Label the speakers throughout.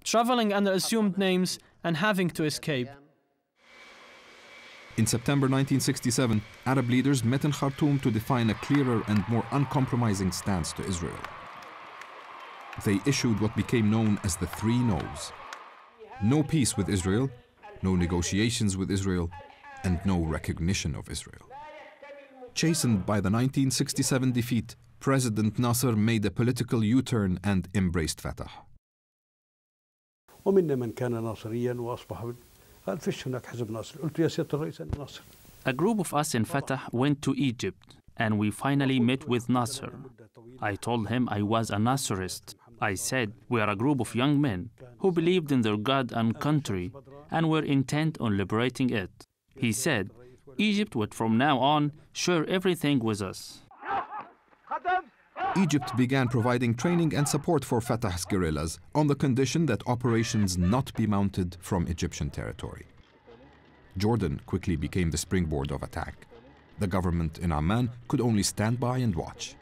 Speaker 1: traveling under assumed names and having to escape.
Speaker 2: In September 1967, Arab leaders met in Khartoum to define a clearer and more uncompromising stance to Israel. They issued what became known as the three no's. No peace with Israel, no negotiations with Israel, and no recognition of Israel. Chastened by the 1967 defeat, President Nasser made a political U-turn and embraced Fatah.
Speaker 3: ومنا من كان ناصريا وأصبح قال فيش هناك حزب ناصر قلت يا سيادة الرئيس أنا ناصر.
Speaker 4: A group of us in Fatah went to Egypt and we finally met with Nasser. I told him I was a Nasserist. I said we are a group of young men who believed in their God and country and were intent on liberating it. He said Egypt would from now on share everything with us.
Speaker 2: Egypt began providing training and support for Fatah's guerrillas on the condition that operations not be mounted from Egyptian territory. Jordan quickly became the springboard of attack. The government in Amman could only stand by and watch.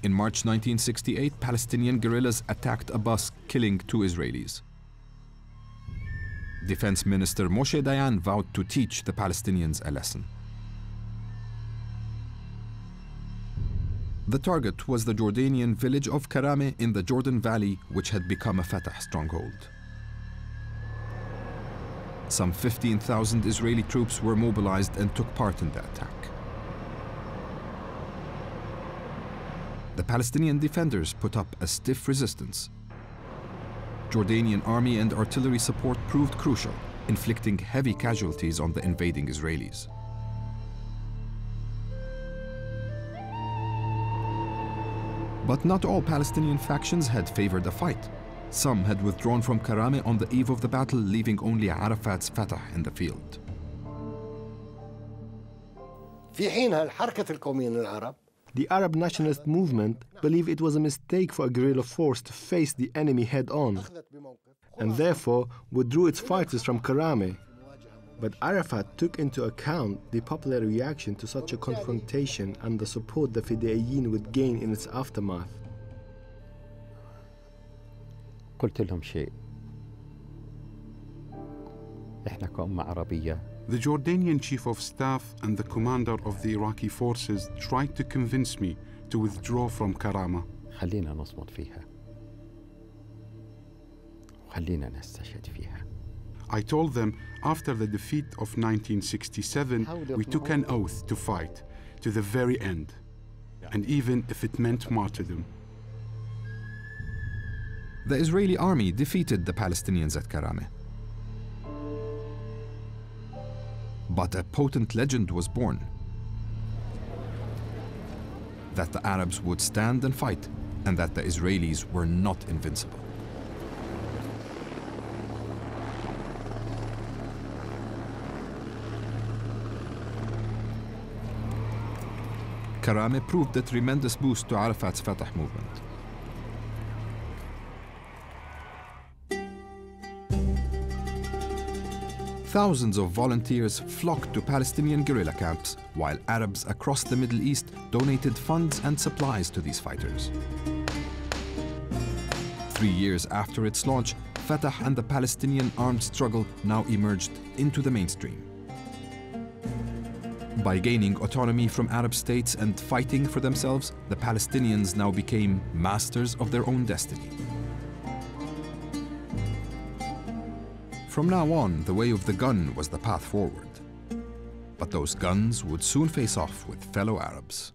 Speaker 2: In March 1968, Palestinian guerrillas attacked a bus, killing 2 Israelis. Defense Minister Moshe Dayan vowed to teach the Palestinians a lesson. The target was the Jordanian village of Karame in the Jordan Valley, which had become a Fatah stronghold. Some 15,000 Israeli troops were mobilized and took part in the attack. The Palestinian defenders put up a stiff resistance. Jordanian army and artillery support proved crucial, inflicting heavy casualties on the invading Israelis. But not all Palestinian factions had favored a fight. Some had withdrawn from Karame on the eve of the battle, leaving only Arafat's Fatah in the field.
Speaker 5: The Arab nationalist movement believed it was a mistake for a guerrilla force to face the enemy head-on, and therefore withdrew its fighters from Karame. But Arafat took into account the popular reaction to such a confrontation and the support the Fidayeen would gain in its aftermath.
Speaker 6: قلت لهم شيء. إحنا كأمة عربية.
Speaker 7: The Jordanian chief of staff and the commander of the Iraqi forces tried to convince me to withdraw from Karama.
Speaker 6: خلينا نصمد فيها. وخلينا نستشهد فيها.
Speaker 7: I told them after the defeat of 1967, we took an oath to fight to the very end, and even if it meant martyrdom.
Speaker 2: The Israeli army defeated the Palestinians at Karame. But a potent legend was born, that the Arabs would stand and fight, and that the Israelis were not invincible. Karame proved a tremendous boost to Arafat's Fatah movement. Thousands of volunteers flocked to Palestinian guerrilla camps, while Arabs across the Middle East donated funds and supplies to these fighters. 3 years after its launch, Fatah and the Palestinian armed struggle now emerged into the mainstream. By gaining autonomy from Arab states and fighting for themselves, the Palestinians now became masters of their own destiny. From now on, the way of the gun was the path forward. But those guns would soon face off with fellow Arabs.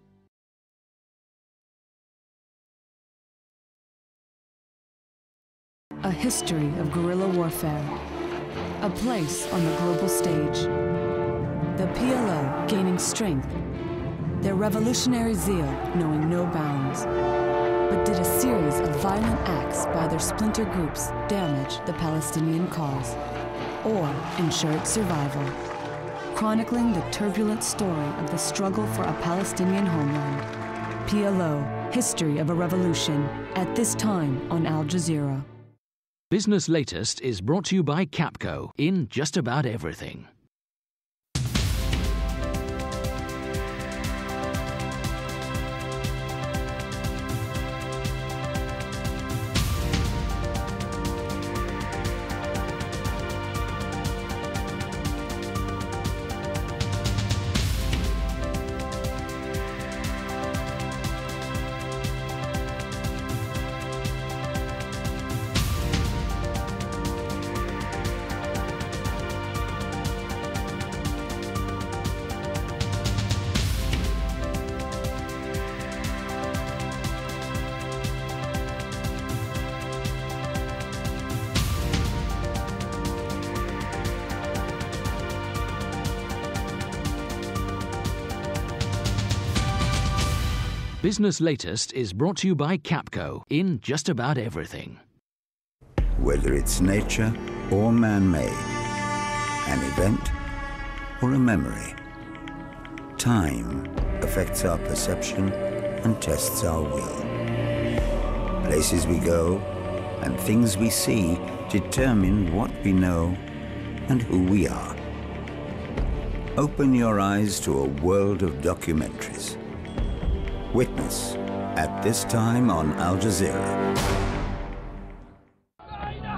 Speaker 8: A history of guerrilla warfare, a place on the global stage. The PLO gaining strength, their revolutionary zeal knowing no bounds. But did a series of violent acts by their splinter groups damage the Palestinian cause, or ensure its survival? Chronicling the turbulent story of the struggle for a Palestinian homeland. PLO, History of a Revolution, at this time on AlJazeera.
Speaker 9: Business Latest is brought to you by Capco in just about everything. Business Latest is brought to you by Capco in just about everything.
Speaker 10: Whether it's nature or man-made, an event or a memory, time affects our perception and tests our will. Places we go and things we see determine what we know and who we are. Open your eyes to a world of documentaries. Witness at this time on Al Jazeera.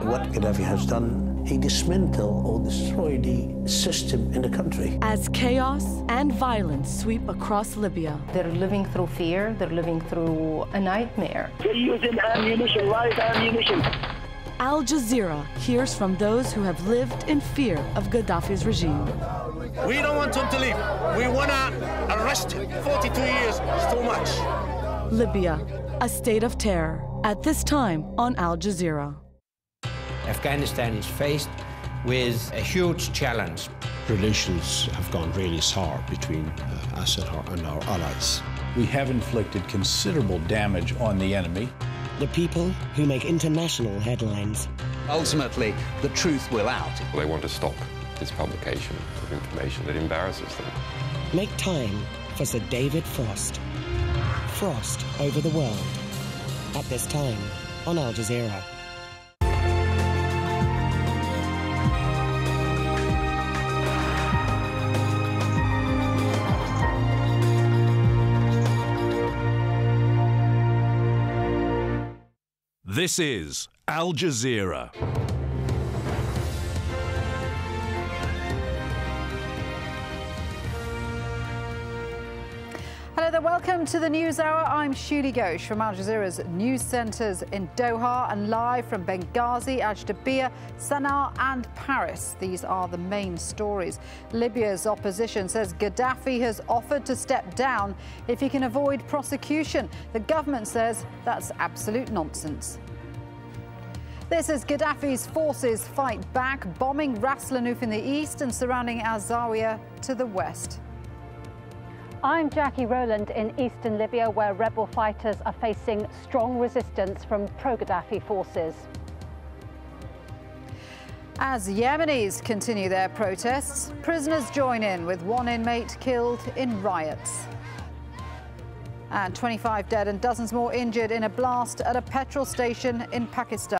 Speaker 11: What Gaddafi has done, he dismantled or destroyed the system in the country.
Speaker 8: As chaos and violence sweep across Libya,
Speaker 12: they're living through fear, they're living through a nightmare.
Speaker 13: They're using ammunition, live ammunition.
Speaker 8: Al Jazeera hears from those who have lived in fear of Gaddafi's regime.
Speaker 14: We don't want him to leave. We want to arrest him. 42 years is too much.
Speaker 8: Libya, a state of terror. At this time on Al Jazeera.
Speaker 15: Afghanistan is faced with a huge challenge.
Speaker 16: Relations have gone really sour between us and our allies.
Speaker 17: We have inflicted considerable damage on the enemy.
Speaker 18: The people who make international headlines.
Speaker 19: Ultimately, the truth will out.
Speaker 20: They want to stop this publication of information that embarrasses them.
Speaker 18: Make time for Sir David Frost. Frost over the world. At this time on Al Jazeera.
Speaker 21: This is Al Jazeera.
Speaker 22: Hello there, welcome to the News Hour. I'm Shuli Ghosh from Al Jazeera's news centres in Doha and live from Benghazi, AlJazeera, Sana'a and Paris. These are the main stories. Libya's opposition says Gaddafi has offered to step down if he can avoid prosecution. The government says that's absolute nonsense. This as Gaddafi's forces fight back, bombing Ras Lanuf in the east and surrounding AlZawiya to the west.
Speaker 23: I'm Jackie Rowland in eastern Libya, where rebel fighters are facing strong resistance from pro-Gaddafi forces.
Speaker 22: As Yemenis continue their protests, prisoners join in with one inmate killed in riots. And 25 dead and dozens more injured in a blast at a petrol station in Pakistan.